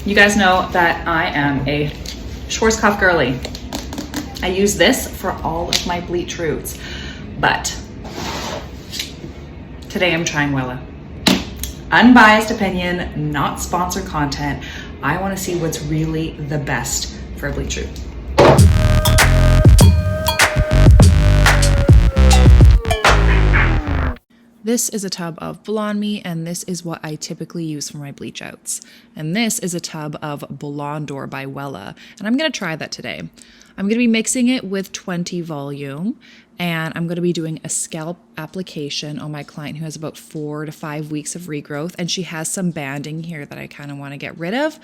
You guys know that I am a Schwarzkopf girly. I use this for all of my bleach roots, but today I'm trying Wella. Unbiased opinion, not sponsored content. I want to see what's really the best for bleach root. This is a tub of Blonde Me, and this is what I typically use for my bleach outs. And this is a tub of Blondor by Wella, and I'm going to try that today. I'm going to be mixing it with 20 volume, and I'm going to be doing a scalp application on my client who has about 4 to 5 weeks of regrowth, and she has some banding here that I kind of want to get rid of.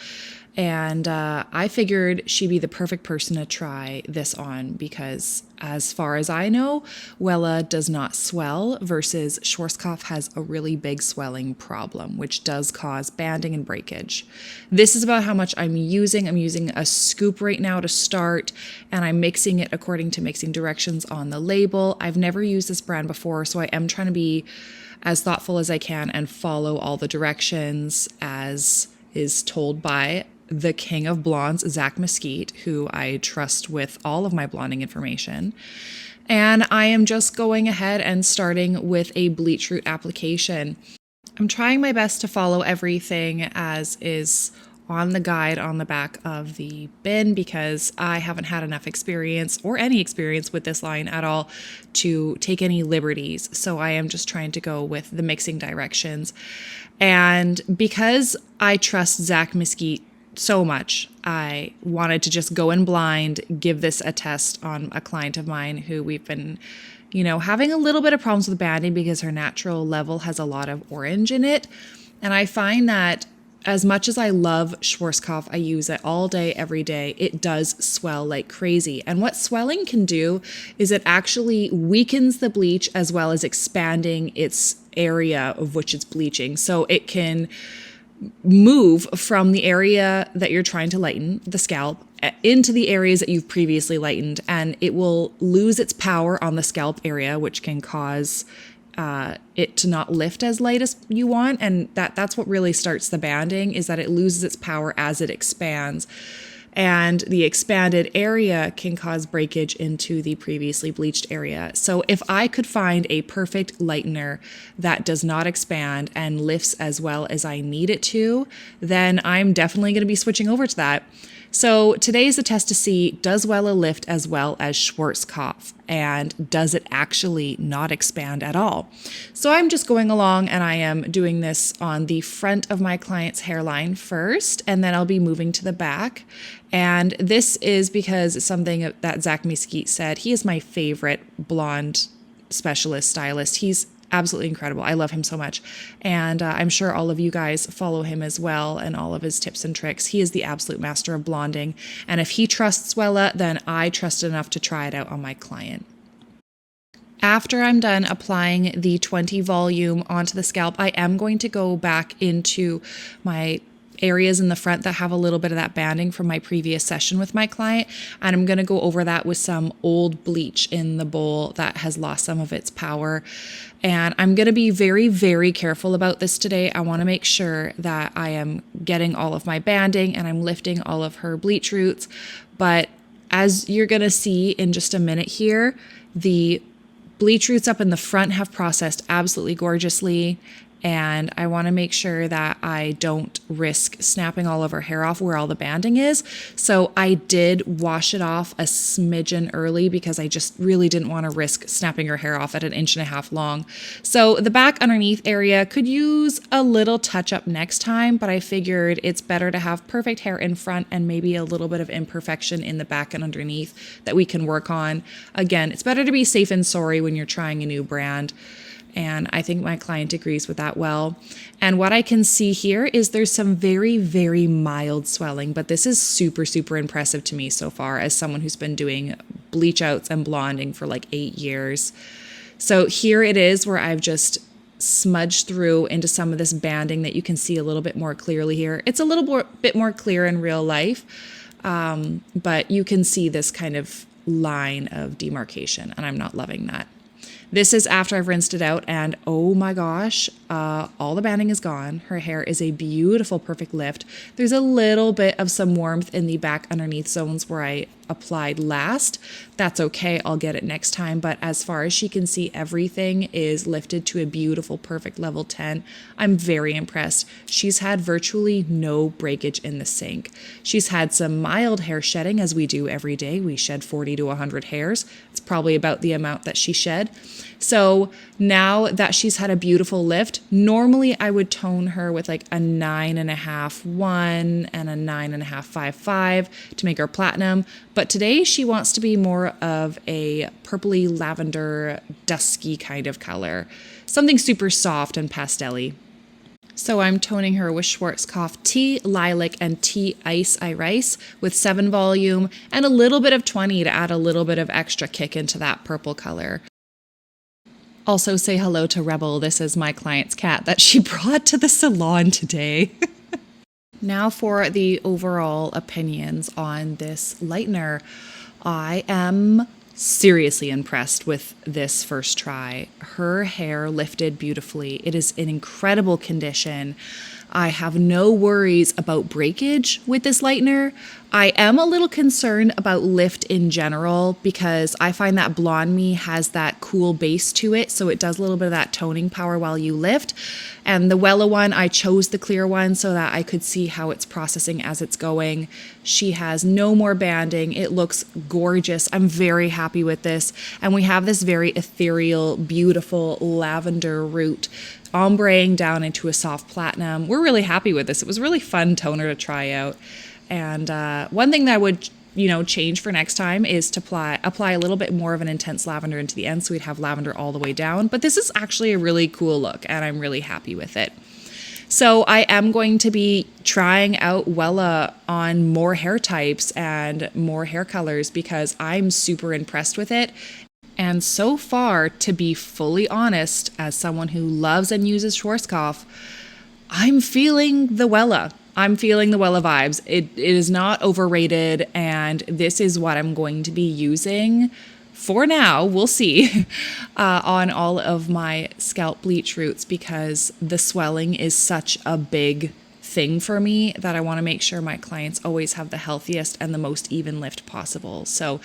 And I figured she'd be the perfect person to try this on because, as far as I know, Wella does not swell versus Schwarzkopf has a really big swelling problem, which does cause banding and breakage. This is about how much I'm using. I'm using a scoop right now to start, and I'm mixing it according to mixing directions on the label. I've never used this brand before, so I am trying to be as thoughtful as I can and follow all the directions as is told by the king of blondes, Zach Mesquite, who I trust with all of my blonding information. And I am just going ahead and starting with a bleach root application. I'm trying my best to follow everything as is on the guide on the back of the bin because I haven't had enough experience or any experience with this line at all to take any liberties. So I am just trying to go with the mixing directions. And because I trust Zach Mesquite so much, I wanted to just go in blind, give this a test on a client of mine who we've been, having a little bit of problems with banding because her natural level has a lot of orange in it. And I find that as much as I love Schwarzkopf, I use it all day, every day, it does swell like crazy. And what swelling can do is it actually weakens the bleach as well as expanding its area of which it's bleaching. So it can move from the area that you're trying to lighten, the scalp, into the areas that you've previously lightened, and it will lose its power on the scalp area, which can cause it to not lift as light as you want. And that's what really starts the banding, is that it loses its power as it expands. And the expanded area can cause breakage into the previously bleached area. So if I could find a perfect lightener that does not expand and lifts as well as I need it to, then I'm definitely going to be switching over to that. So today is a test to see, does Wella lift as well as Schwarzkopf? And does it actually not expand at all? So I'm just going along and I am doing this on the front of my client's hairline first, and then I'll be moving to the back. And this is because something that Zach Mesquite said. He is my favorite blonde specialist stylist. He's absolutely incredible. I love him so much. And I'm sure all of you guys follow him as well and all of his tips and tricks. He is the absolute master of blonding. And if he trusts Wella, then I trust enough to try it out on my client. After I'm done applying the 20 volume onto the scalp, I am going to go back into my areas in the front that have a little bit of that banding from my previous session with my client. And I'm going to go over that with some old bleach in the bowl that has lost some of its power. And I'm going to be very, very careful about this today. I want to make sure that I am getting all of my banding and I'm lifting all of her bleach roots. But as you're going to see in just a minute here, the bleach roots up in the front have processed absolutely gorgeously. And I want to make sure that I don't risk snapping all of her hair off where all the banding is. So I did wash it off a smidgen early because I just really didn't want to risk snapping her hair off at 1.5 inches long. So the back underneath area could use a little touch up next time, but I figured it's better to have perfect hair in front and maybe a little bit of imperfection in the back and underneath that we can work on. Again, it's better to be safe than sorry when you're trying a new brand. And I think my client agrees with that well. And what I can see here is there's some very, very mild swelling, but this is super, super impressive to me so far as someone who's been doing bleach outs and blonding for like 8 years. So here it is where I've just smudged through into some of this banding that you can see a little bit more clearly here. It's a little bit more clear in real life, but you can see this kind of line of demarcation, and I'm not loving that. This is after I've rinsed it out, and oh my gosh, all the banding is gone. Her hair is a beautiful, perfect lift. There's a little bit of some warmth in the back underneath zones where I applied last. That's okay, I'll get it next time. But as far as she can see, everything is lifted to a beautiful, perfect level 10. I'm very impressed. She's had virtually no breakage in the sink. She's had some mild hair shedding, as we do every day. We shed 40 to 100 hairs. It's probably about the amount that she shed. So now that she's had a beautiful lift, normally I would tone her with like a 9.5 1 and a 9.5 5.5 to make her platinum. But today she wants to be more of a purpley lavender dusky kind of color, something super soft and pastel-y. So I'm toning her with Schwarzkopf Tea Lilac and Tea Ice Iris with 7 volume and a little bit of 20 to add a little bit of extra kick into that purple color. Also say hello to Rebel. This is my client's cat that she brought to the salon today. Now for the overall opinions on this lightener. I am seriously impressed with this first try. Her hair lifted beautifully. It is in incredible condition. I have no worries about breakage with this lightener. I am a little concerned about lift in general because I find that Blonde Me has that cool base to it, so it does a little bit of that toning power while you lift. And the Wella one, I chose the clear one so that I could see how it's processing as it's going. She has no more banding. It looks gorgeous. I'm very happy with this. And we have this very ethereal, beautiful lavender root ombreing down into a soft platinum. We're really happy with this. It was a really fun toner to try out. And one thing that I would, change for next time is to apply a little bit more of an intense lavender into the end, so we'd have lavender all the way down. But this is actually a really cool look, and I'm really happy with it. So I am going to be trying out Wella on more hair types and more hair colors because I'm super impressed with it. And so far, to be fully honest, as someone who loves and uses Schwarzkopf, I'm feeling the Wella. I'm feeling the Wella vibes. It is not overrated, and this is what I'm going to be using for now. We'll see on all of my scalp bleach roots because the swelling is such a big thing for me that I want to make sure my clients always have the healthiest and the most even lift possible. So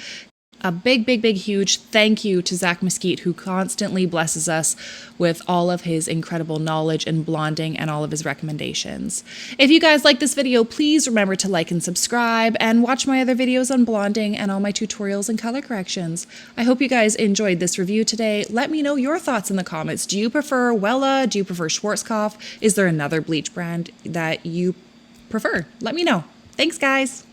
a big, big, big, huge thank you to Zach Mesquite, who constantly blesses us with all of his incredible knowledge and blonding and all of his recommendations. If you guys like this video, please remember to like and subscribe and watch my other videos on blonding and all my tutorials and color corrections. I hope you guys enjoyed this review today. Let me know your thoughts in the comments. Do you prefer Wella? Do you prefer Schwarzkopf? Is there another bleach brand that you prefer? Let me know. Thanks, guys.